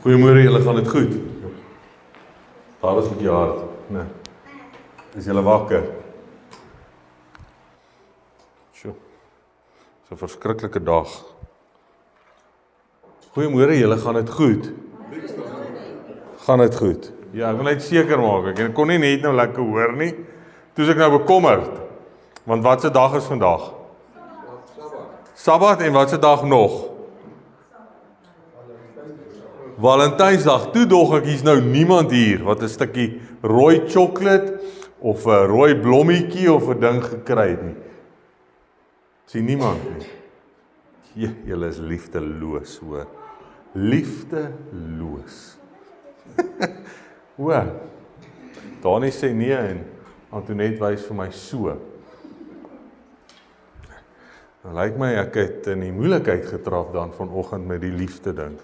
Goeiemôre, julle gaan dit goed? Daar was 'n bietjie hard. Nee. Is julle wakker? Sjoe. So 'n verskriklike dag. Goeiemôre, julle gaan dit goed? Gaan dit goed? Ja, ek wil net seker maak. Ek kon nie net nou lekker hoor nie. Toe is ek nou bekommerd. Want wat se dag is vandag? Sabbat en wat se dag nog? Valentynsdag, toe dog ek, hier's nou niemand hier wat 'n stukkie rooi chocolate of 'n rooi blommetjie of 'n ding gekry het nie. Sien niemand nie. Julle is liefdeloos, hoor. Liefdeloos. Hoor. Dani sê nee en Antoinette wys vir my so. Dan lyk my ek het in die moeilikheid getrap dan vanoggend met die liefde ding.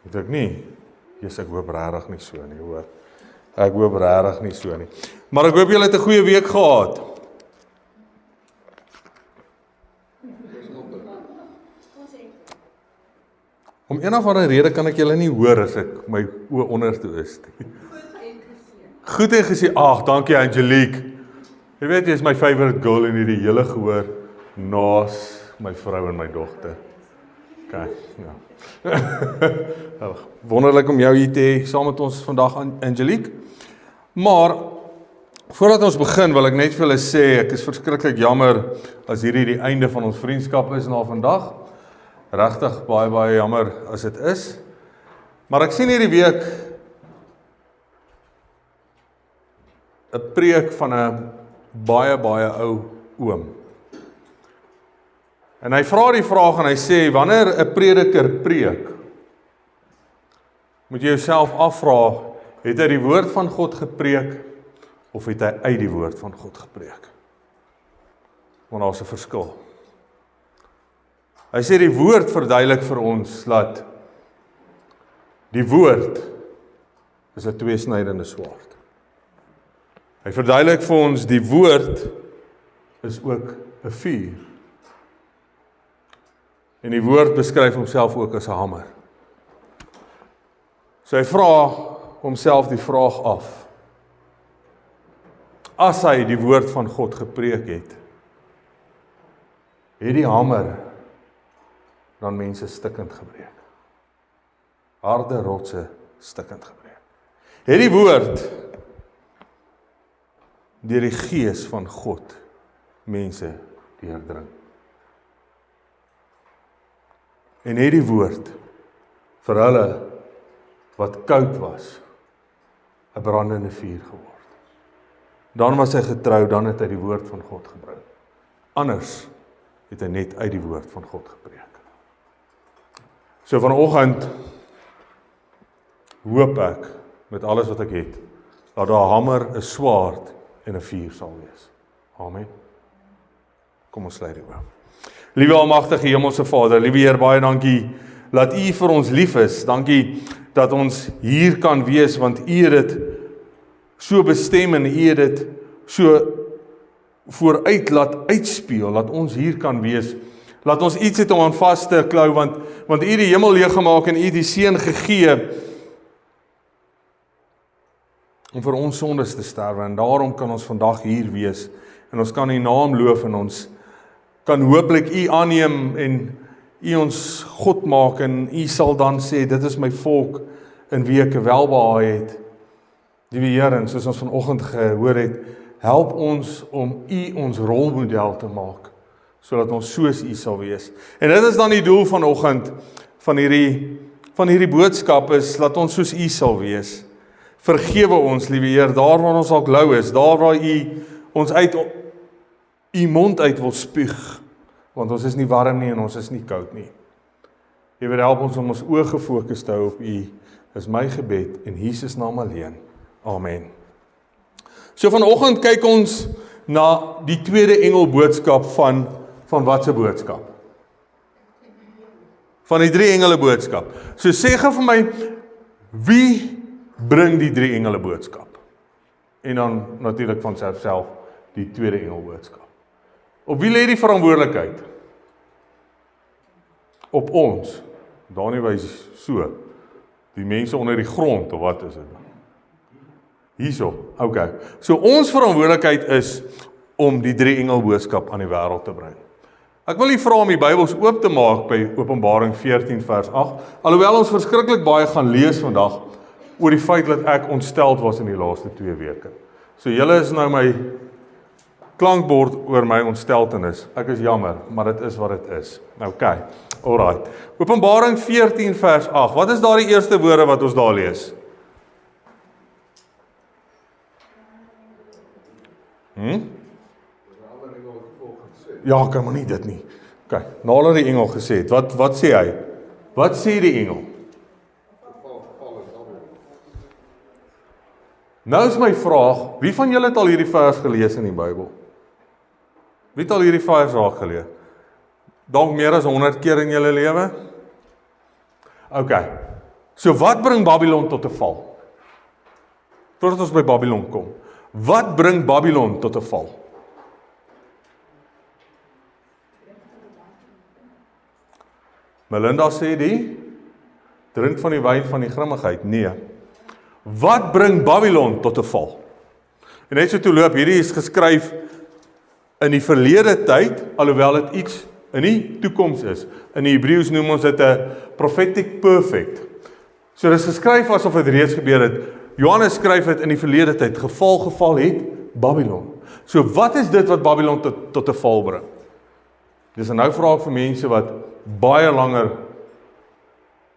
Het ek nie? Jesus, ek hoop regtig nie so nie, hoor. Ek hoop regtig nie so nie. Maar ek hoop julle het 'n goeie week gehad. Om een of ander rede kan ek julle nie hoor as ek my oë ondertoe is. Goed en gesê. Ag, dankie Angelique. Jy weet, jy is my favorite girl in hierdie hele gehoor, naas my vrou en my dogter. Okay, ja. Wonderlik om jou hier te hê saam met ons vandag, Angelique. Maar voordat ons begin wil ek net vir julle sê, ek is verskriklik jammer as hierdie die einde van ons vriendskap is na vandag. Regtig baie jammer as dit is. Maar ek sien hierdie week 'n preek van 'n baie ou oom. En hy vra die vraag en hy sê, wanneer 'n prediker preek, moet jy jouself afvra, het hy die woord van God gepreek, of het hy uit die woord van God gepreek? Want daar's 'n verskil. Hy sê die woord verduidelik vir ons, dat die woord is 'n tweesnydende swaard. Hy verduidelik vir ons, die woord is ook 'n vuur. En die woord beskryf homself ook as 'n hamer. So hy vra homself die vraag af. As hy die woord van God gepreek het die hamer dan mense stikkend gebreek. Harde rotse stikkend gebreek. Het die woord deur die gees van God mense deurdring. En het die woord vir hulle wat koud was, 'n brandende vuur geword. Dan was hy getrou, dan het hy die woord van God gebring. Anders het hy net uit die woord van God gepreek. So vanoggend hoop ek, met alles wat ek het, dat daar 'n hamer, 'n swaard en 'n vuur sal wees. Amen. Kom ons sluit die oë. Liewe almagtige Hemelse Vader, liewe Heer, baie dankie dat U vir ons lief is. Dankie dat ons hier kan wees, want U het dit so bestem en U het dit so vooruit laat uitspeel, dat ons hier kan wees. Laat ons iets het om aan vas te klou, want U die hemel leeg gemaak en U die seun gegee om vir ons sondes te sterwe, en daarom kan ons vandag hier wees, en ons kan U naam loof, en ons kan hooplik U aanneem, en U ons God maak, en U sal dan sê, dit is my volk, in wie ek welbehae het. Liewe Here, en soos ons vanoggend gehoor het, help ons om U ons rolmodel te maak, sodat ons soos U sal wees. En dit is dan die doel vanoggend, van hierdie boodskap is, dat ons soos U sal wees. Vergewe ons, liewe Heer, daar waar ons al lou is, daar waar U ons uit U mond uit wil spuug, want ons is nie warm nie en ons is nie koud nie. U wil help ons om ons oë gefokus te hou op U, is my gebed in Jesus naam alleen. Amen. So vanoggend kyk ons na die tweede engelboodskap van wat se boodskap? Van die 3 engele boodskap. So sê gou vir my, wie bring die 3 engele boodskap? En dan natuurlik van self die tweede engelboodskap. Op wie lê die verantwoordelikheid? Op ons. Dani wys so. Die mense onder die grond, of wat is dit? Hierso, okay. So ons verantwoordelikheid is om die 3 engel boodskap aan die wêreld te bring. Ek wil nie vra om die Bybels oop te maak by Openbaring 14 vers 8, alhoewel ons verskriklik baie gaan lees vandag oor die feit dat ek ontsteld was in die laaste 2 weke. So julle is nou my klankbord oor my ontsteltenis. Ek is jammer, maar dit is wat dit is. Okay, alright. Openbaring 14 vers 8. Wat is daar die eerste woorde wat ons daar lees? Ja, kan maar nie dit nie. Okay, nadat die engel gesê het, wat sê hy? Wat sê die engel? Nou is my vraag, wie van julle het al hierdie vers gelees in die Bybel? Wie het al hierdie vers raak gelees? Dalk meer as 100 keer in julle lewe? Okay, so wat bring Babylon tot 'n val? Voordat ons by Babylon kom, wat bring Babylon tot 'n val? Melinda sê die, drink van die wyn van die grimmigheid. Nee. Wat bring Babylon tot 'n val? En net so toe loop, hierdie is geskryf in die verlede tyd, alhoewel dit iets in die toekoms is. In die Hebreëus noem ons dit 'n prophetic perfect. So dit is geskryf asof dit reeds gebeur het. Johannes skryf dit in die verlede tyd, geval het Babylon. So wat is dit wat Babylon tot 'n val bring? Dis nou vra ek vir mense wat baie langer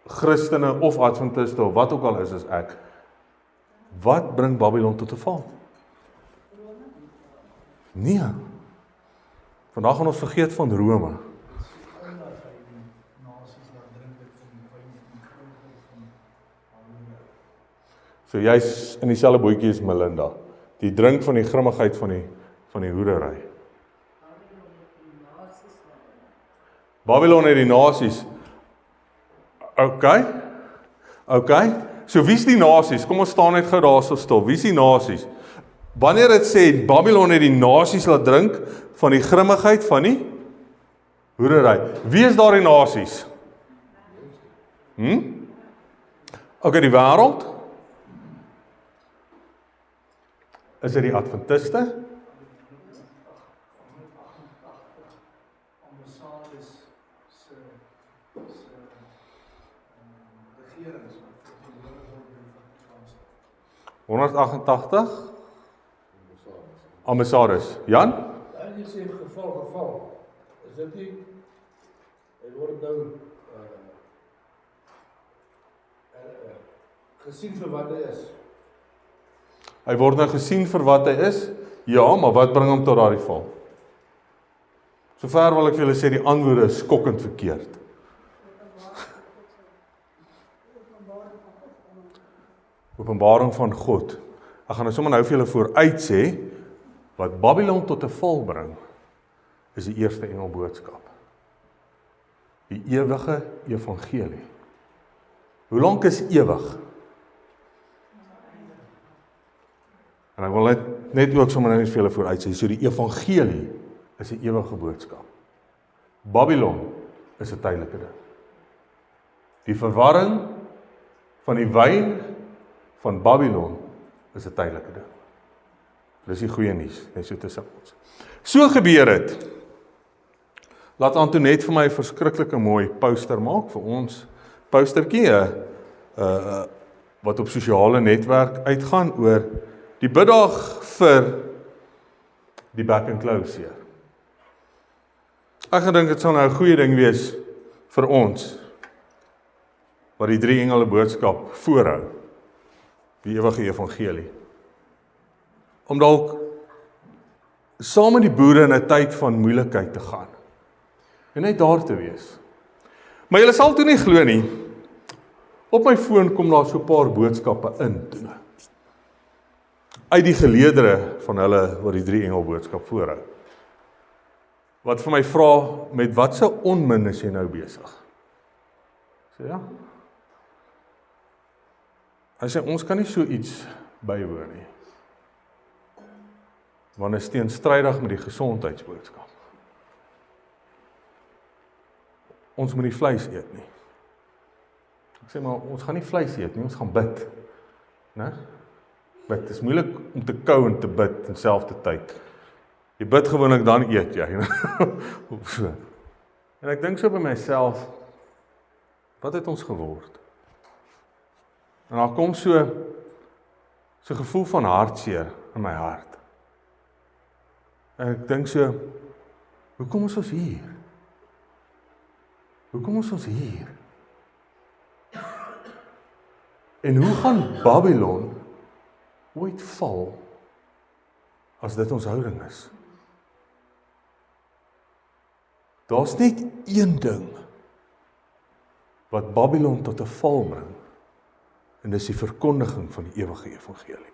Christene of Adventiste of wat ook al is as ek. Wat bring Babylon tot 'n val? Nee. Vandag gaan ons vergeet van Rome. So jy's in dieselfde bootjie as Melinda. Die drink van die grimmigheid van die hoedery. Babylon het die nasies. Okay. So wie's die nasies? Kom ons staan net gou daar so stil. Wie's die nasies? Wanneer dit sê Babylon het die nasies laat drink van die grimmigheid van die hoedery. Wie is daar die nasies? Okay, die wêreld. Is dit die Adventiste? Ambassadeurs. Jan? Hy sê geval. Is dit nie? Hy word nou gesien vir wat hy is. Hy word nou gesien vir wat hy is? Ja, maar wat bring hom tot daardie val? Sover wil ek vir julle sê die antwoorde is skokkend verkeerd. Openbaring van God. Ek gaan nou sommer nou vir julle vooruit sê wat Babylon tot 'n val bring is die eerste engelboodskap. Die ewige evangelie. Hoe lank is ewig? En ek wil net ook sommer nou vir julle vooruit sê, so die evangelie is 'n ewige boodskap. Babylon is 'n tydelike ding. Die verwarring van die wyn van Babylon is 'n tydelike ding. Dis die goeie nuus, net so tussen ons. So gebeur dit. Laat Antoinette vir my 'n verskriklike mooi poster maak vir ons. Postertjie wat op sosiale netwerk uitgaan oor die biddag vir die back and close hier. Ek gedink dit sal nou 'n goeie ding wees vir ons wat die 3 engele boodskap voorhou. Die ewige evangelie. Om dalk saam met die boere in 'n tyd van moeilikheid te gaan. En net daar te wees. Maar julle sal toe nie glo nie. Op my foon kom daar so 'n paar boodskappe in toe. Uit die geleedere van hulle wat die 3 engel boodskap voorhou. Wat vir my vra, met watse onmin is jy nou besig? Sê ja. Hy sê ons kan nie so iets bywoon nie. Want is teenstrydig met die gesondheidsboodskap. Ons moet nie vleis eet nie. Ek sê maar, ons gaan nie vleis eet nie, ons gaan bid. Né? Bid, het is moeilik om te kou en te bid in selfde tyd. Jy bid gewoonlik, dan eet jy. Of so. En ek dink so by myself, wat het ons geword? En daar kom so 'n gevoel van hartseer in my hart. En ek dink so, hoekom is ons hier? Hoekom is ons hier? En hoe gaan Babylon ooit val as dit ons houding is? Daar's net een ding wat Babylon tot 'n val bring, en dis die verkondiging van die ewige evangelie.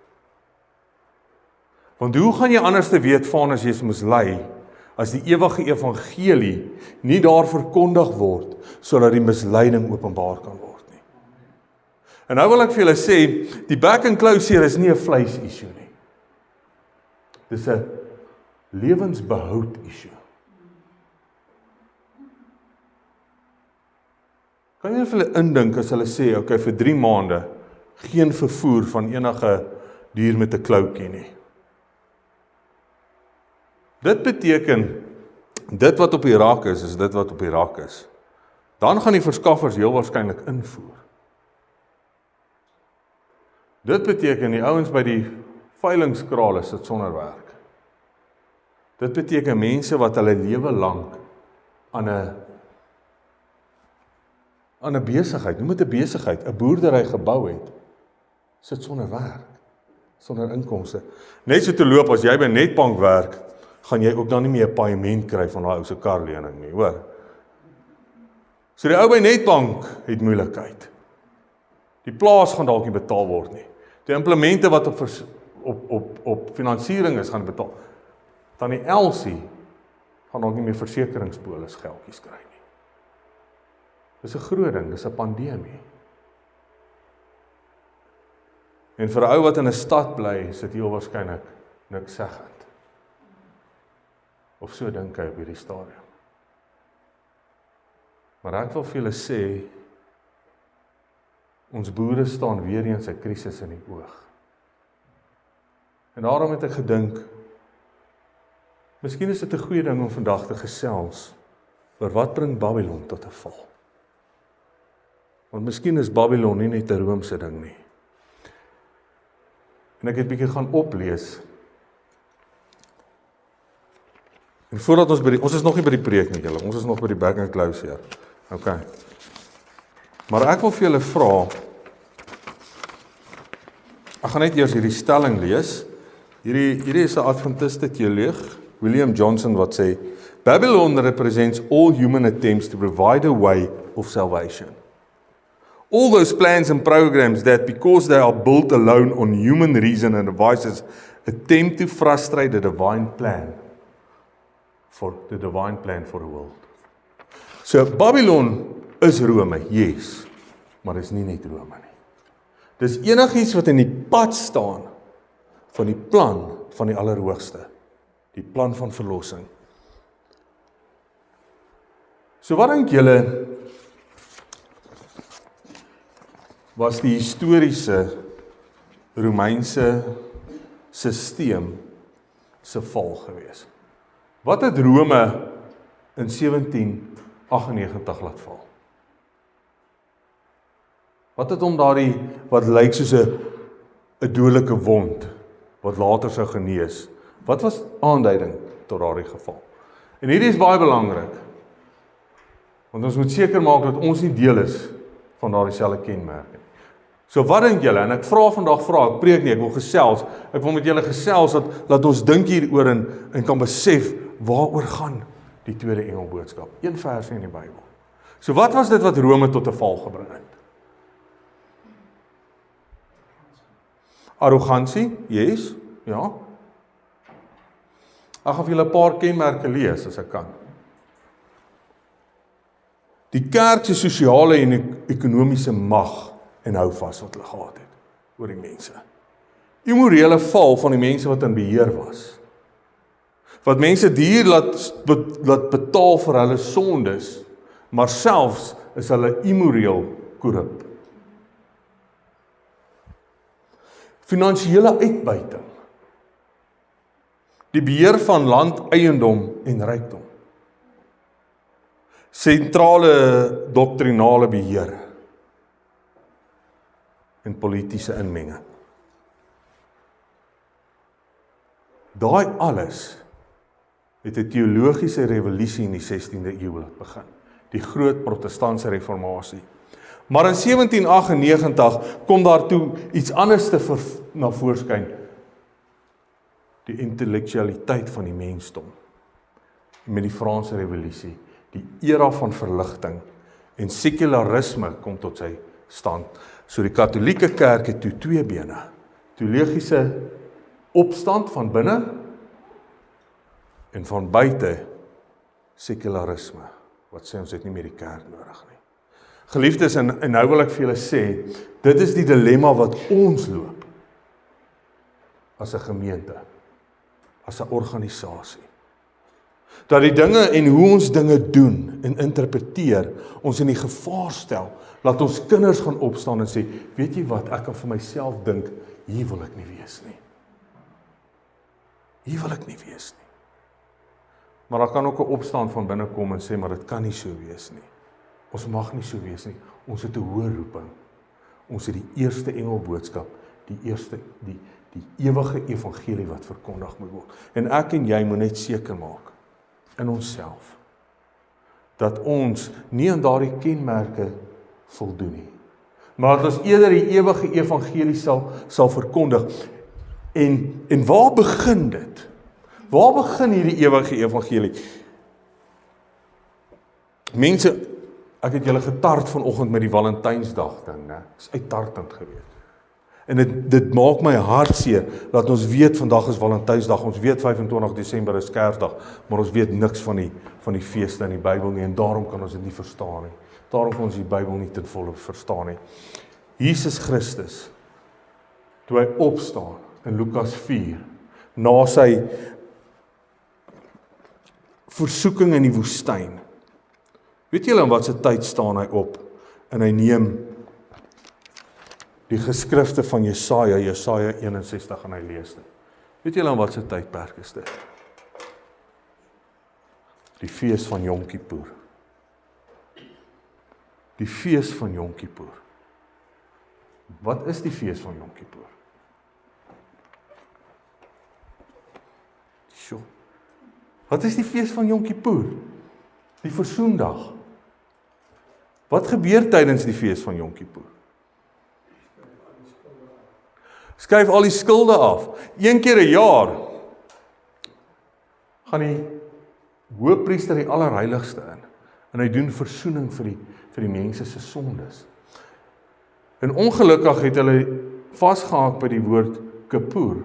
Want hoe gaan jy anders te weet van as jy is mislei, as die ewige evangelie nie daar verkondig word, sodat die misleiding openbaar kan word nie. En nou wil ek vir julle sê, die back and close hier is nie 'n vleis issue nie. Dis 'n lewensbehoud issue. Kan jy vir hulle indink as hulle sê, okay, vir 3 maande, geen vervoer van enige dier met 'n kloutjie nie. Dit beteken, dit wat op die rak is dit wat op die rak is. Dan gaan die verskaffers heel waarskynlik invoer. Dit beteken die ouens by die veilingskrale sit sonder werk. Dit beteken mense wat hulle lewe lank aan 'n besigheid, noem dit 'n besigheid, 'n boerdery gebou het, sit sonder werk, sonder inkomste. Net so te loop as jy by Netbank werk, gaan jy ook dan nie meer 'n paaiement kry van daai ou se karlening nie, hoor. So die ou by Netbank het moeilikheid. Die plaas gaan dalk nie betaal word nie. Die implemente wat op finansiering is, gaan betaal. Tannie Elsie gaan dalk nie meer versekeringspolis geldjies kry nie. Dis 'n groot ding, dis 'n pandemie. En vir 'n ou wat in 'n stad bly, is dit heel waarskynlik niks seggend. Of so dink hy op hierdie stadium. Maar ek wil vir julle sê, ons boere staan weer eens 'n krisis in die oog. En daarom het ek gedink, miskien is dit 'n goeie ding om vandag te gesels oor wat bring Babylon tot 'n val. Want miskien is Babylon nie net 'n Romeinse ding nie. En ek het bietjie gaan oplees. En voordat ons is nog nie by die preek nie, julle. Ons is nog by die back and close hier. Okay. Maar ek wil vir julle vra, ek gaan net eers hierdie stelling lees. Hierdie is 'n Adventiste teoloog, William Johnson, wat sê, Babylon represents all human attempts to provide a way of salvation. All those plans and programs that, because they are built alone on human reason and devices, attempt to frustrate the divine plan for the world. So Babylon is Rome, yes, maar dis nie net Rome nie. Dis enigiets wat in die pad staan van die plan van die Allerhoogste, die plan van verlossing. So wat dink julle was die historiese Romeinse sisteem se val gewees? Wat het Rome in 1798 laat val? Wat het hom daardie, wat lyk soos 'n dodelike wond, wat later sou genees, wat was aanduiding tot daardie geval? En hierdie is baie belangrik, want ons moet seker maak dat ons nie deel is van daardie selfde kenmerke nie. So wat dink julle? En ek vra vandag, ek preek nie, ek wil gesels, ek wil met julle gesels, dat ons dink hieroor en kan besef, waaroor gaan die tweede engelboodskap? Een versie in die Bybel. So wat was dit wat Rome tot 'n val gebring het? Arrogansie, yes, ja. Ek gaan vir julle 'n paar kenmerke lees as ek kan. Die kerk se sosiale en ekonomiese mag en hou vas wat hulle gehad het oor die mense. Immorele val van die mense wat in beheer was. Wat mense duur laat betaal vir hulle sondes, maar selfs is hulle immoreel korrup finansiële uitbuiting, die beheer van land, eiendom en rykdom, sentrale doktrinale beheer en politiese inmenging. Daai alles het 'n teologiese revolusie in die 16de eeu laat begin, die groot protestantse reformatie. Maar in 1798 kom daartoe iets anders na voorskyn, die intellektualiteit van die mensdom, met die Franse revolusie, die era van verligting en sekularisme kom tot sy stand. So die katholieke kerk het toe twee bene, teologiese opstand van binne en van buite sekularisme, wat sê ons het nie meer die kerk nodig nie. Geliefdes, en nou wil ek vir julle sê, dit is die dilemma wat ons loop as 'n gemeente, as 'n organisasie. Dat die dinge en hoe ons dinge doen en interpreteer, ons in die gevaar stel, laat ons kinders gaan opstaan en sê, weet jy wat, ek kan vir myself dink, hier wil ek nie wees nie. Hier wil ek nie wees nie. Maar daar kan ook 'n opstaan van binne kom en sê, maar dit kan nie so wees nie. Ons mag nie so wees nie. Ons het 'n hoë roeping. Ons het die eerste engelboodskap, die ewige evangelie wat verkondig moet word. En ek en jy moet net seker maak in onsself dat ons nie aan daardie kenmerke voldoen nie, maar dat ons eerder die ewige evangelie sal verkondig. En waar begin dit? Waar begin hierdie ewige evangelie? Mense, ek het julle getart vanoggend met die Valentynsdag ding, né? Dit is uittartend geweest. En dit maak my hartseer dat ons weet vandag is Valentynsdag, ons weet 25 Desember is Kersdag, maar ons weet niks van die feeste in die Bybel nie, en daarom kan ons dit nie verstaan nie. Daarom kan ons die Bybel nie ten volle verstaan nie. Jesus Christus, toe hy opstaan in Lukas 4, na sy versoeking in die woestyn, weet julle in wat se tyd staan hy op, en hy neem die geskrifte van Jesaja 61 en hy lees dit. Weet julle in wat se tydperk is dit? Die fees van Yom Kippur. Die fees van Yom Kippur. Wat is die fees van Yom Kippur? Sjoe. Wat is die fees van Yom Kippur? Die versoendag. Wat gebeur tydens die fees van Yom Kippur? Skryf al die skulde af. Een keer 'n jaar gaan die hoëpriester die allerheiligste in en hy doen versoening vir die mense se sondes. En ongelukkig het hulle vasgehaak by die woord Kippur,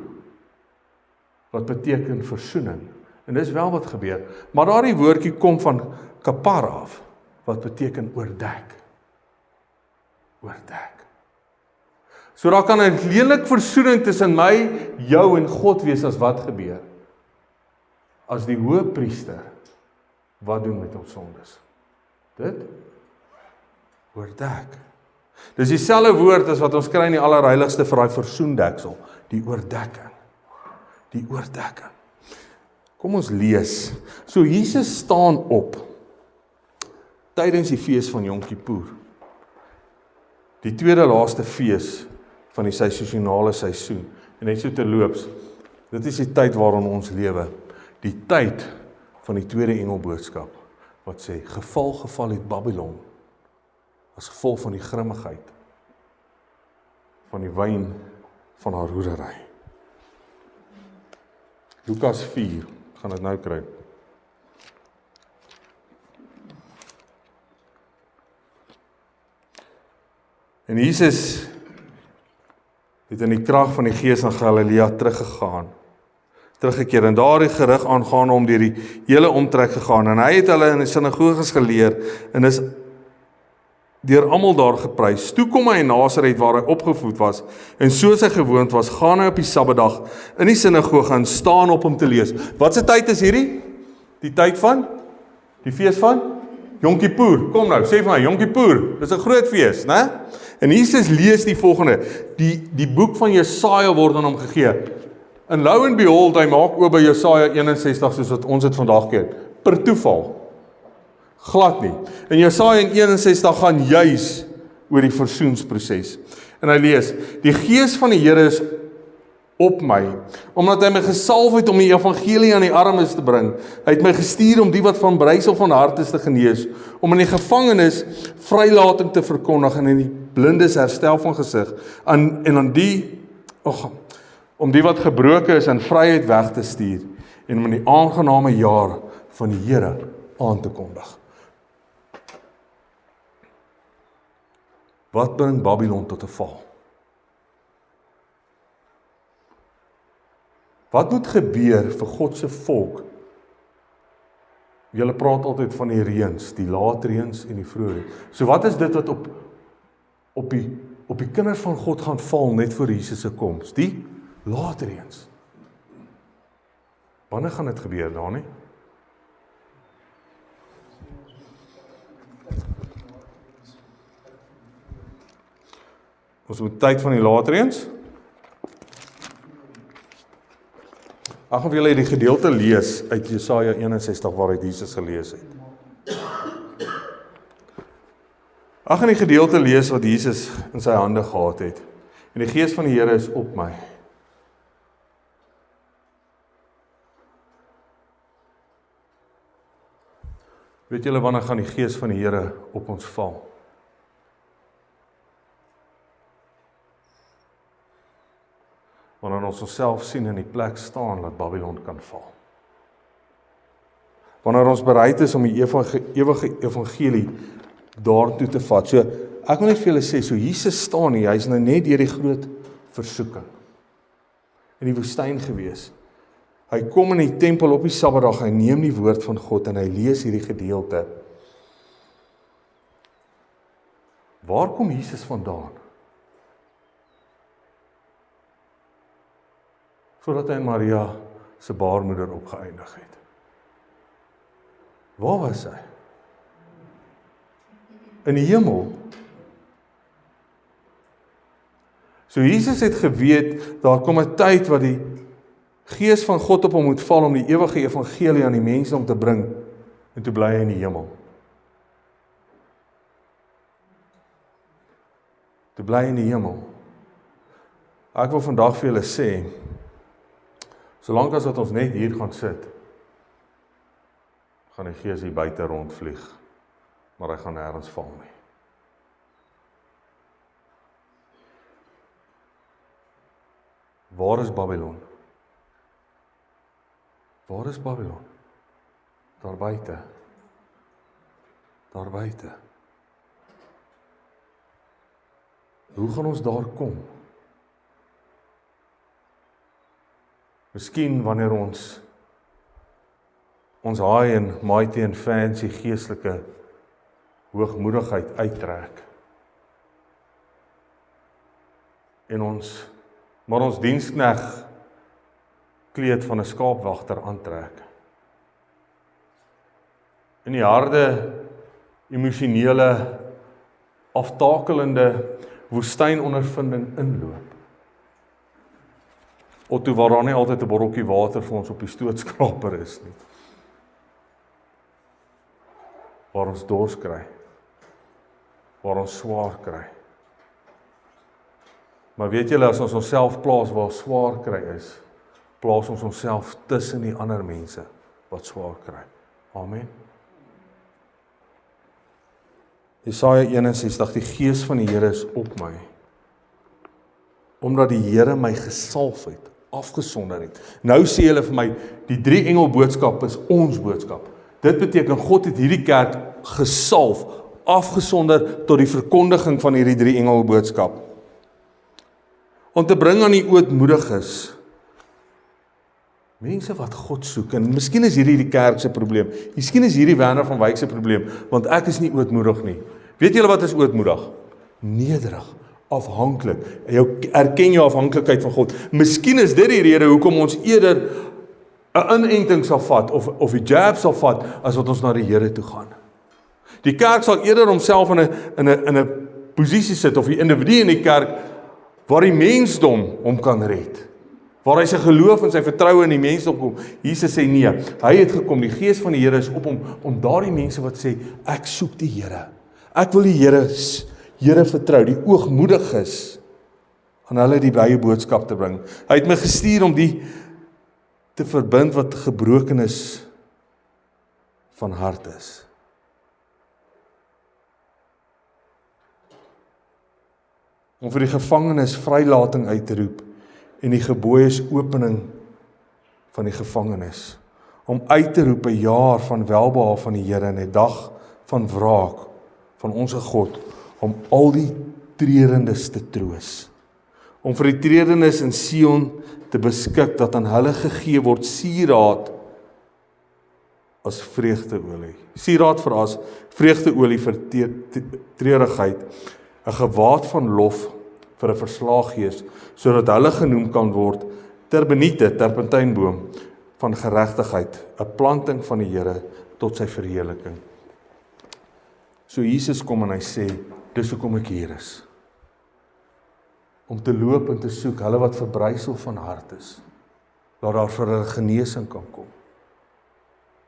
wat beteken versoening. En dis wel wat gebeur. Maar daardie woordjie kom van kapar af, wat beteken oordek. Oordek. So daar kan 'n lelike versoening tussen my, jou en God wees as wat gebeur? As die hoëpriester wat doen met ons sondes? Dit oordek. Dis dieselfde woord as wat ons kry in die allerheiligste vir daai versoendeksel, die oordekking. Die oordekking. Kom ons lees. So Jesus staan op tydens die fees van Yom Kippur. Die tweede laaste fees van die seisoenale seisoen. En net so terloops, dit is die tyd waarin ons lewe. Die tyd van die tweede engelboodskap wat sê, geval het Babylon as gevolg van die grimmigheid van die wyn van haar hoerery. Lukas 4, gaan dit nou kry. En Jesus het in die krag van die Gees na Galilea teruggekeer en daar die gerig aangaande om deur die hele omtrek gegaan en hy het hulle in die sinagoges geleer en is deur almal daar geprys. Toe kom hy in Nasaret waar hy opgevoed was en soos hy gewoond was, gaan hy op die Sabbatdag in die sinagoge en staan op om te lees. Wat se tyd is hierdie? Die tyd van die fees van Yom Kippur. Kom nou, sê vir my, Yom Kippur. Dis 'n groot fees, né? En Jesus lees die volgende, die boek van Jesaja word aan hom gegee. En lo and behold, hy maak oop by Jesaja 61, soos wat ons het vandag ken, per toeval. Glad nie. En Jesaja 61 gaan juis oor die versoensproses. En hy lees, die Gees van die Here is op my, omdat hy my gesalf het om die evangelie aan die armes te bring. Hy het my gestuur om die wat van breisel van hart is te genees, om in die gevangenes vrylating te verkondig en in die blindes herstel van gesig, om die wat gebroken is in vryheid weg te stuur, en om in die aangename jaar van die Here aan te kondig. Wat bring Babylon tot 'n val? Wat moet gebeur vir God se volk? Julle praat altyd van die reëns, die laatreëns en die vroeë. So wat is dit wat op die kinders van God gaan val net voor Jesus se koms? Die laatreëns. Wanneer gaan dit gebeur, Dani? Ons moet tyd van die laatreëns. Ek gaan vir julle die gedeelte lees uit Jesaja 61 waaruit Jesus gelees het. Ek gaan die gedeelte lees wat Jesus in sy hande gehad het. En die Gees van die Here is op my. Weet julle wanneer gaan die Gees van die Here op ons val? Wanneer ons onsself sien in die plek staan dat Babylon kan val. Wanneer ons bereid is om die ewige evangelie daartoe te vat. So, ek wil net vir julle sê, so Jesus staan nie, hy is nou net deur die groot versoeking in die woestyn gewees. Hy kom in die tempel op die Sabbatdag, hy neem die woord van God en hy lees hierdie gedeelte. Waar kom Jesus vandaan? Voordat hy Maria se baarmoeder opgeëindig het. Waar was hy? In die hemel. So Jesus het geweet, daar kom 'n tyd wat die Gees van God op hom moet val om die ewige evangelie aan die mense om te bring, en toe bly hy in die hemel. Toe bly hy in die hemel. Ek wil vandag vir julle sê, solank as wat ons net hier gaan sit, gaan die Gees hier buite rondvlieg, maar hy gaan nêrens val nie. Waar is Babylon? Waar is Babylon? Daar buite. Daar buite. Hoe gaan ons daar kom? Miskien wanneer ons high en mighty en fancy geestelike hoogmoedigheid uittrek. En maar ons dienskneg kleed van 'n skaapwagter aantrek. In die harde, emosionele, aftakelende woestynondervinding inloop. Otto, waar daar nie altyd 'n botteltjie water vir ons op die stootskraper is nie. Waar ons dors kry. Waar ons swaar kry. Maar weet julle, as ons onsself plaas waar swaar kry is, plaas ons onsself tussen die ander mense wat swaar kry. Amen. Jesaja 61, die Gees van die Here is op my, omdat die Here my gesalf het, afgesonder het. Nou sê hulle vir my, die 3 engel boodskap is ons boodskap. Dit beteken God het hierdie kerk gesalf, afgesonder tot die verkondiging van hierdie 3 engel boodskap. Om te bring aan die ootmoediges, mense wat God soek, en miskien is hierdie die kerk se probleem, miskien is hierdie Werner van Wyk se probleem, want ek is nie ootmoedig nie. Weet julle wat is ootmoedig? Nederig, afhanklik, erken jou afhanklikheid van God. Miskien is dit die rede hoekom ons eerder 'n inenting sal vat, of die jab sal vat, as wat ons na die Here toe gaan. Die kerk sal eerder homself in 'n posisie sit, of die individu in die kerk, waar die mensdom hom kan red. Waar hy sy geloof en sy vertroue in die mensdom kom. Jesus sê nee, hy het gekom, die Gees van die Here is op hom, om daardie mense wat sê, ek soek die Here. Ek wil die Here vertrou, die oogmoedig is, aan hulle die blye boodskap te bring. Hy het my gestuur om die te verbind wat gebrokenis van hart is. Om vir die gevangenes vrylating uit te roep en die gebooies opening van die gevangenes. Om uit te roep 'n jaar van welbehae van die Here en 'n dag van wraak van ons God, om al die treurendes te troos. Om vir die treurendes in Sion te beskik dat aan hulle gegee word sieraad as vreugdeolie. Sieraad vir as vreugdeolie vir treurigheid, 'n gewaad van lof vir 'n verslae gees, sodat hulle genoem kan word terbeniete, terpentynboom van geregtigheid, 'n planting van die Here tot sy verheerliking. So Jesus kom en hy sê, dis hoekom ek hier is. Om te loop en te soek, hulle wat verbrysel van hart is, dat daar vir hulle genesing kan kom.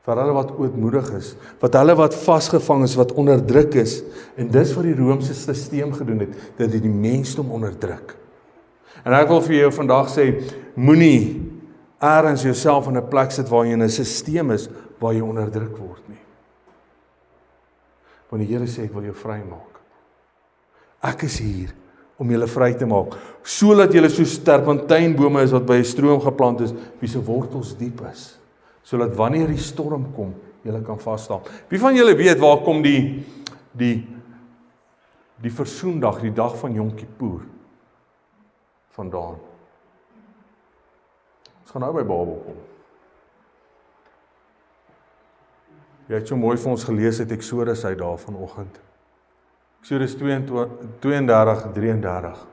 Vir hulle wat ootmoedig is, hulle wat vasgevang is, wat onderdruk is, en dis wat die Romeinse stelsel gedoen het, dat dit die mensdom onderdruk. En ek wil vir jou vandag sê, moenie ergens jouself in 'n plek sit waar jy in 'n stelsel is, waar jy onderdruk word nie. Want die Here sê, ek wil jou vry maak. Ek is hier om julle vry te maak, sodat julle soos terpentynbome is wat by 'n stroom geplant is, wie se wortels diep is, sodat wanneer die storm kom, julle kan vas staan. Wie van julle weet waar kom die versoendag, die dag van Yom Kippur vandaan? Ons gaan nou by Babel kom. Jy het so mooi vir ons gelees uit Eksodus uit daar vanoggend. Eksodus 32:33.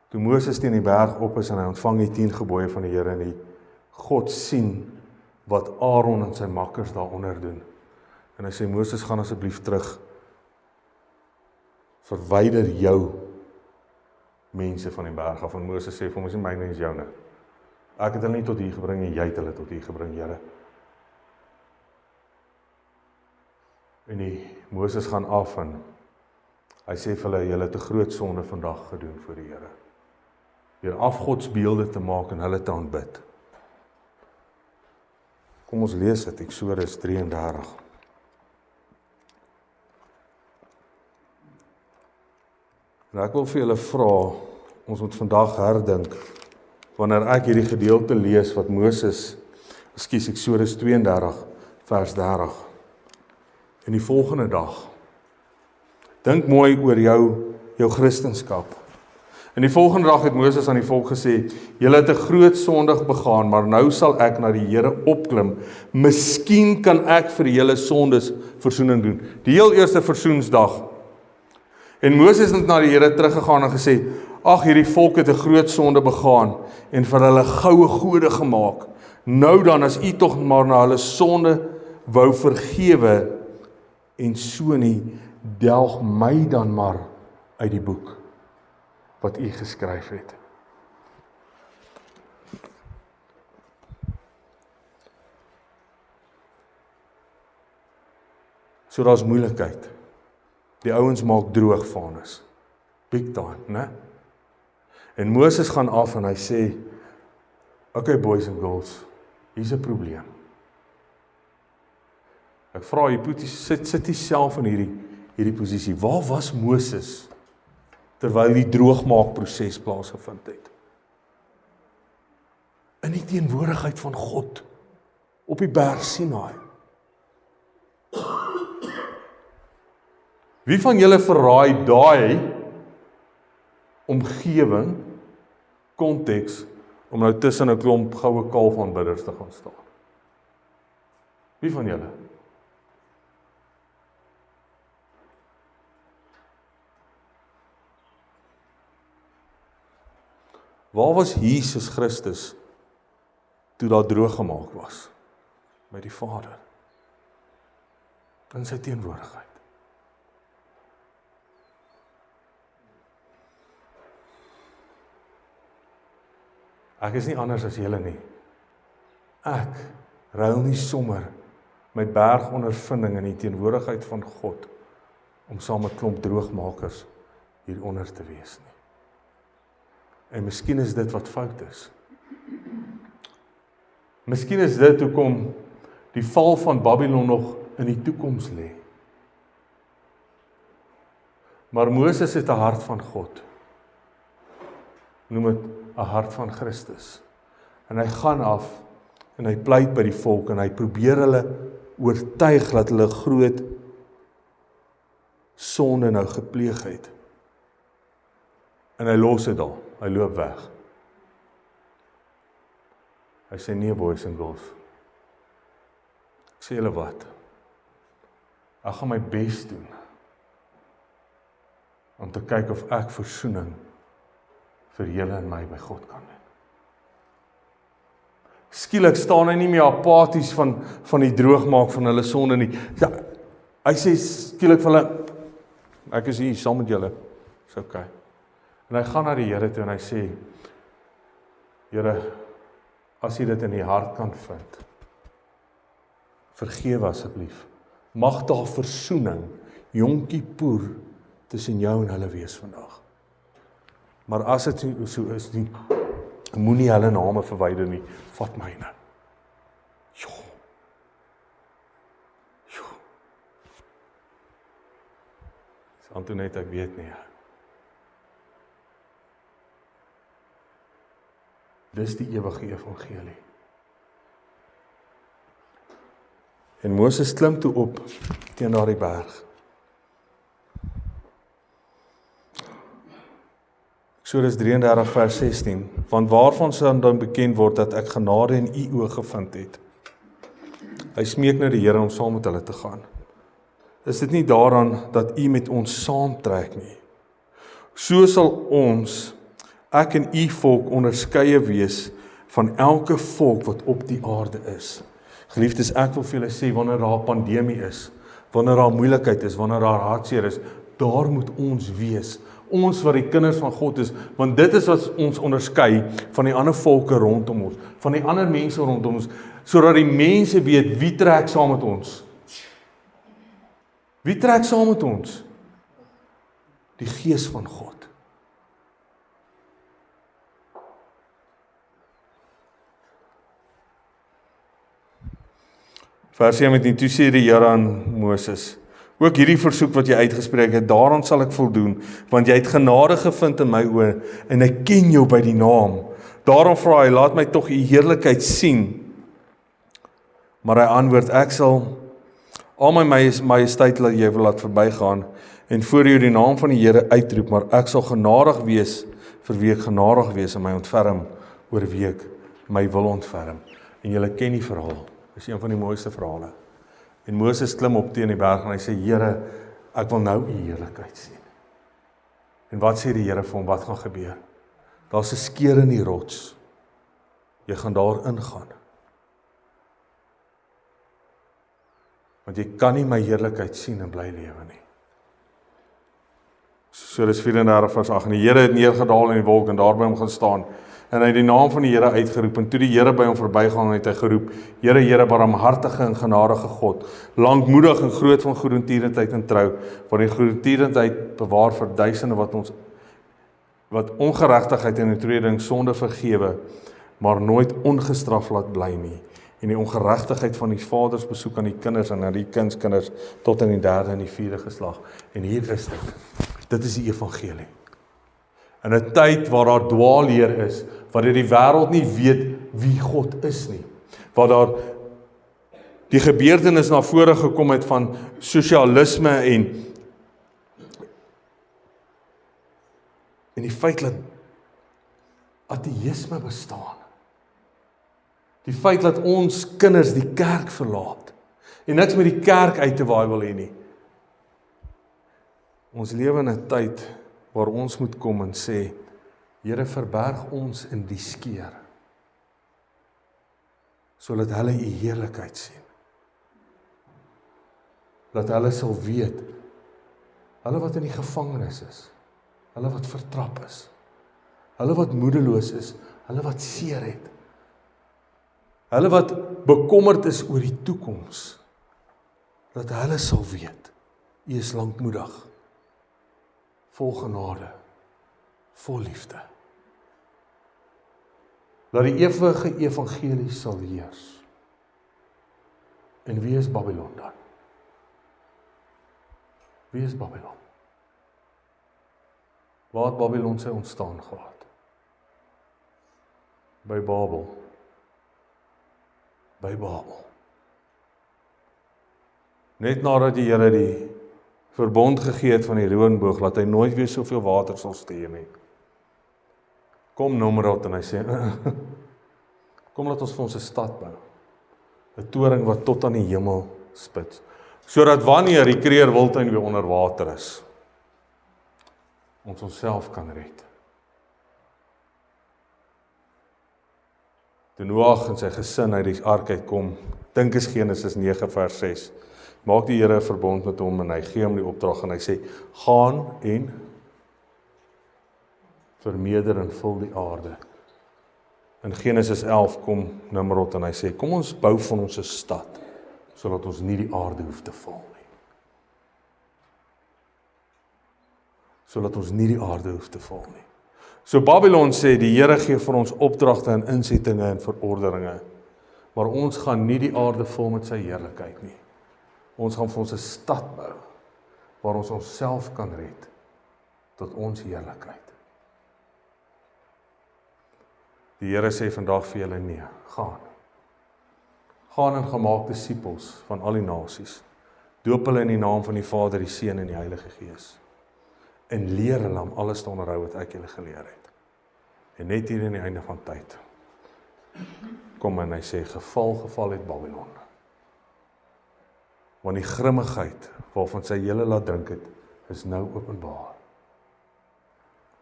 Toe Moses teen die berg op is en hy ontvang die 10 gebooie van die Here en die God sien wat Aaron en sy makkers daaronder doen. En hy sê, Moses, gaan asseblief terug. Verwyder jou mense van die berg af. En Moses sê vir hom, is nie myne, is joune. Ek het hulle nie tot hier gebring en jy het hulle tot hier gebring, Here. En Moses gaan af en hy sê vir hulle, julle het 'n groot sonde vandag gedoen voor die Here. Deur afgodsbeelde te maak en hulle te aanbid. Kom ons lees dit, Eksodus 33. En ek wil vir julle vra, ons moet vandag herdink, wanneer ek hierdie gedeelte lees wat Eksodus 32 vers 30. En die volgende dag, dink mooi oor jou Christenskap. En die volgende dag het Moses aan die volk gesê, julle het 'n groot sondig begaan, maar nou sal ek na die Here opklim. Miskien kan ek vir julle sondes versoening doen. Die heel eerste versoensdag. En Moses het na die Here teruggegaan en gesê, ag, hierdie volk het 'n groot sonde begaan en vir hulle goue gode gemaak. Nou dan, as u tog maar na hulle sonde wou vergewe, en so nie, delg my dan maar uit die boek wat u geskryf het. So daar's moeilikheid. Die ouens maak droog vanus. Big time, né? En Moses gaan af en hy sê, okay boys and girls, hier's 'n probleem. Ek vra jy, sit jouself in hierdie posisie. Waar was Moses terwyl die droogmaakproses plaasgevind het? In die teenwoordigheid van God op die berg Sinaai. Wie van julle verraai daai omgewing, konteks, om nou tussen 'n klomp goue kalfaanbidders te gaan staan? Wie van julle? Waar was Jesus Christus toe daar droog gemaak was? By die Vader. In sy teenwoordigheid. Ek is nie anders as julle nie. Ek ruil nie sommer my bergondervinding in die teenwoordigheid van God om saam met klomp droogmakers hieronder te wees nie. En miskien is dit wat fout is. Miskien is dit hoekom die val van Babylon nog in die toekoms lê. Maar Moses het 'n hart van God. Noem dit 'n hart van Christus. En hy gaan af en hy pleit by die volk en hy probeer hulle oortuig dat hulle groot sonde nou gepleeg het. En hy los dit al. Hy loop weg. Hy sê nee, boys and girls. Ek sê julle wat? Ek gaan my bes doen om te kyk of ek versoening vir julle en my by God kan doen. Skielik staan hy nie meer apaties van die droogmaak van hulle sonde nie. Ja, hy sê skielik vir hulle, ek is hier saam met julle. Dis okay. En hy gaan na die Here toe en hy sê, Here, as jy dit in die hart kan vind, vergewe asseblief. Mag daar versoening, Yom Kippur, tussen jou en hulle wees vandag. Maar as dit so is nie, moenie hulle name verwyder nie, vat myne. Jo. Antoinette, ek weet nie. Dis die ewige evangelie. En Moses klim toe op teen daardie berg. Eksodus 33 vers 16, want waarvan sal dan bekend word dat ek genade in u oë gevind het? Hy smeek na die Here om saam met hulle te gaan. Is dit nie daaraan dat u met ons saamtrek nie? So sal ons, ek en u volk, onderskeie wees van elke volk wat op die aarde is. Geliefdes, ek wil vir julle sê, wanneer daar 'n pandemie is, wanneer daar moeilikheid is, wanneer daar hartseer is, daar moet ons wees. Ons wat die kinders van God is, want dit is wat ons onderskei van die ander volke rondom ons, van die ander mense rondom ons, sodat die mense weet wie trek saam met ons. Wie trek saam met ons? Die Gees van God. Vers 17, toe sê die Here aan Moses, ook hierdie versoek wat jy uitgespreek het, daaraan sal ek voldoen, want jy het genade gevind in my oë, en ek ken jou by die naam. Daarom vra hy, laat my tog u heerlikheid sien. Maar hy antwoord, ek sal al my majesteit laat jy wil laat verbygaan, en voor jou die naam van die Here uitroep, maar ek sal genadig wees, vir wie ek genadig wees, en my ontferm, oor wie ek my wil ontferm. En julle ken die verhaal. Dis een van die mooiste verhale. En Moses klim op teen die berg en hy sê, Here, ek wil nou u heerlikheid sien. En wat sê die Here vir hom, wat gaan gebeur? Daar's 'n skeur in die rots. Jy gaan daar ingaan. Want jy kan nie my heerlikheid sien en bly lewe nie. So dis 34 vers 8. En die Here het neergedaal in die wolk en daar by hom gaan staan. En hy het die naam van die Here uitgeroep, en toe die Here by hom verbygaan, het hy geroep, Here, Here, barmhartige en genadige God, lankmoedig en groot van goedertierenheid en trou, want die goedertierenheid bewaar vir duisende wat ongeregtigheid en oortreding sonde vergewe, maar nooit ongestraf laat bly nie. En die ongeregtigheid van die vaders besoek aan die kinders en aan die kindskinders tot in die 3de en die 4de geslag. En hier is dit. Dit is die evangelie. In 'n tyd waar daar dwaalleer is, waar die wêreld nie weet wie God is nie, waar daar die gebeurtenis na vore gekom het van sosialisme en die feit dat ateïsme bestaan. Die feit dat ons kinders die kerk verlaat en niks met die kerk uit te waai wil hê nie. Ons lewe in 'n tyd waar ons moet kom en sê, Here, verberg ons in die skeur, sodat hulle u heerlikheid sien. Dat hulle sal weet, hulle wat in die gevangenis is, hulle wat vertrap is, hulle wat moedeloos is, hulle wat seer het, hulle wat bekommerd is oor die toekoms, dat hulle sal weet, U is lankmoedig, vol genade, vol liefde. Dat die ewige evangelie sal heers. En wie is Babylon dan? Wie is Babylon? Waar het Babylon sy ontstaan gehad? By Babel. By Babel. Net nadat die Here die verbond gegee het van die reënboog, laat hy nooit weer soveel water sal stuur nie. Kom Nimrod en hy sê, kom laat ons vir ons 'n stad bou. 'n Toring wat tot aan die hemel spits. Sodat wanneer die Kreerwiltuin weer onder water is, ons onsself kan red. Toe Noag en sy gesin uit die ark uitkom, dink is Genesis 9 vers 6, maak die Here 'n verbond met hom en hy gee hom die opdrag en hy sê, gaan en vermeerder en vul die aarde. In Genesis 11 kom Nimrod en hy sê, kom ons bou van ons 'n stad, sodat ons nie die aarde hoef te vul nie. Sodat ons nie die aarde hoef te vul nie. So Babylon sê, die Here gee vir ons opdragte en insettinge en verorderinge, maar ons gaan nie die aarde vul met sy heerlikheid nie. Ons gaan vir ons 'n stad bou, waar ons onsself kan red, tot ons heerlikheid. Die Here sê vandag vir julle, nee, gaan. Gaan en gemaak disippels van al die nasies. Doop hulle in die naam van die Vader, die Seun en die Heilige Gees. En leer hulle om alles te onderhou wat ek julle geleer het. En net hier in die einde van tyd, kom en hy sê, geval het Babylon. Want die grimmigheid waarvan sy julle laat drink het, is nou openbaar.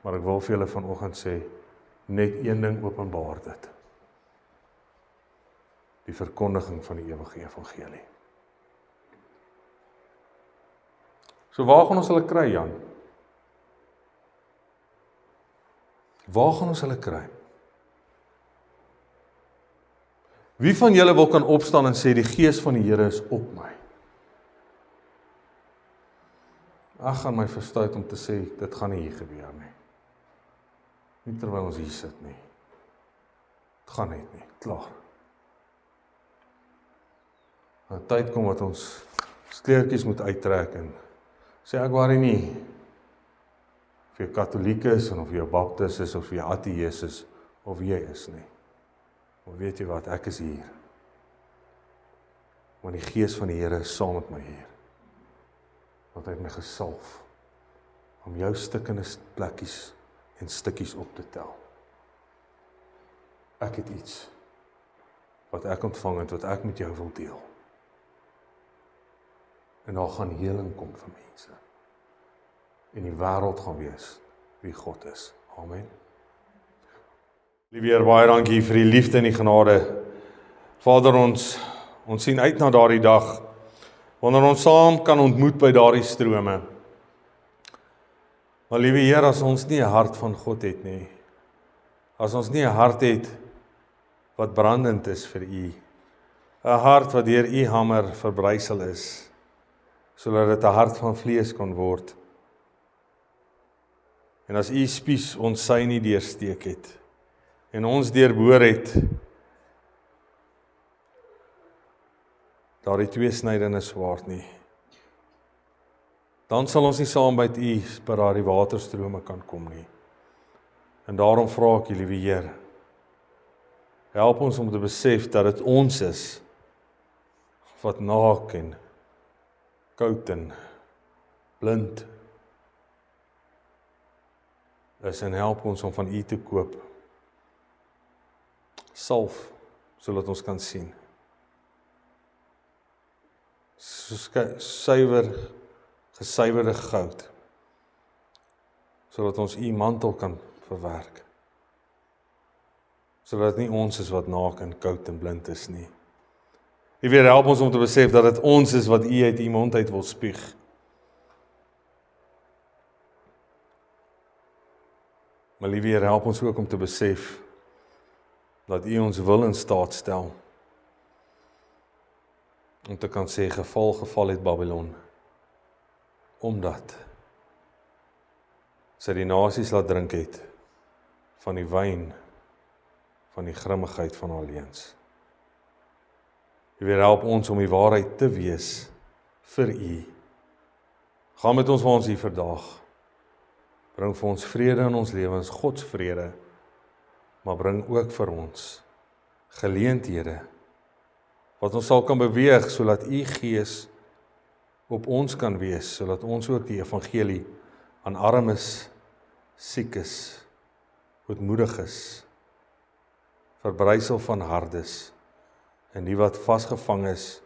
Maar ek wil vir julle vanoggend sê, net een ding openbaar dit. Die verkondiging van die ewige evangelie. So waar gaan ons hulle kry, Jan? Waar gaan ons hulle kry? Wie van julle wil kan opstaan en sê, die Gees van die Here is op my? Ek gaan my verstout om te sê, dit gaan nie hier gebeur nie. Nie terwyl ons hier sit nie. Het gaan net nie, klaar. Nou tyd kom wat ons kleertjies moet uittrek en sê ek worry nie of jy katholiek is en of jy baptist is of jy ateïs is of jy is nie. Maar weet jy wat, ek is hier. Want die Gees van die Here is saam met my hier. Want hy het my gesalf om jou stukkende plekkies en stukkies op te tel. Ek het iets wat ek ontvang het, wat ek met jou wil deel. En daar gaan heling kom vir mense. En die wêreld gaan wees wie God is. Amen. Liewe Heer, baie dankie vir die liefde en die genade. Vader, ons sien uit na daardie dag, wanneer ons saam kan ontmoet by daardie strome. Maar liewe Heer, as ons nie 'n hart van God het nie, as ons nie 'n hart het wat brandend is vir U, 'n hart wat deur U hamer verbrysel is, sodat dit 'n hart van vlees kan word. En as U spies ons sy nie deursteek het, en ons deurboor het, daardie tweesnydende swaard nie, dan sal ons nie saam by U by daardie waterstrome kan kom nie. En daarom vra ek U, liewe Heer, help ons om te besef dat dit ons is wat naak en koud en blind is, en help ons om van U te koop salf, sodat ons kan sien. Soos gesuiwerde goud, sodat ons U mantel kan verwerk. Sodat dit nie ons is wat naak en koud en blind is nie. U weer help ons om te besef dat dit ons is wat U uit U mond uit wil spieg. Maar liewe Heer, help ons ook om te besef dat U ons wil in staat stel om te kan sê, geval het Babylon, omdat sy die nasies laat drink het van die wyn, van die grimmigheid van haar leuns. U weer help ons om die waarheid te wees vir U. Gaan met ons waar ons hier vandag. Bring vir ons vrede in ons lewens, Gods vrede, maar bring ook vir ons geleenthede, wat ons sal kan beweeg, sodat U Gees op ons kan wees, sodat ons ook die evangelie aan armes, siekes, ootmoediges, verbrysel van hardes, en die wat vasgevang is,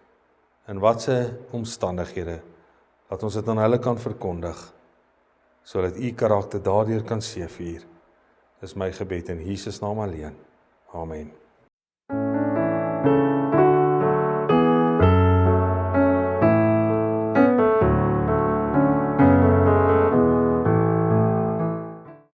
in watse omstandighede, dat ons dit aan hulle kan verkondig, sodat U karakter daardeur kan seëvier. Dis my gebed in Jesus naam alleen. Amen.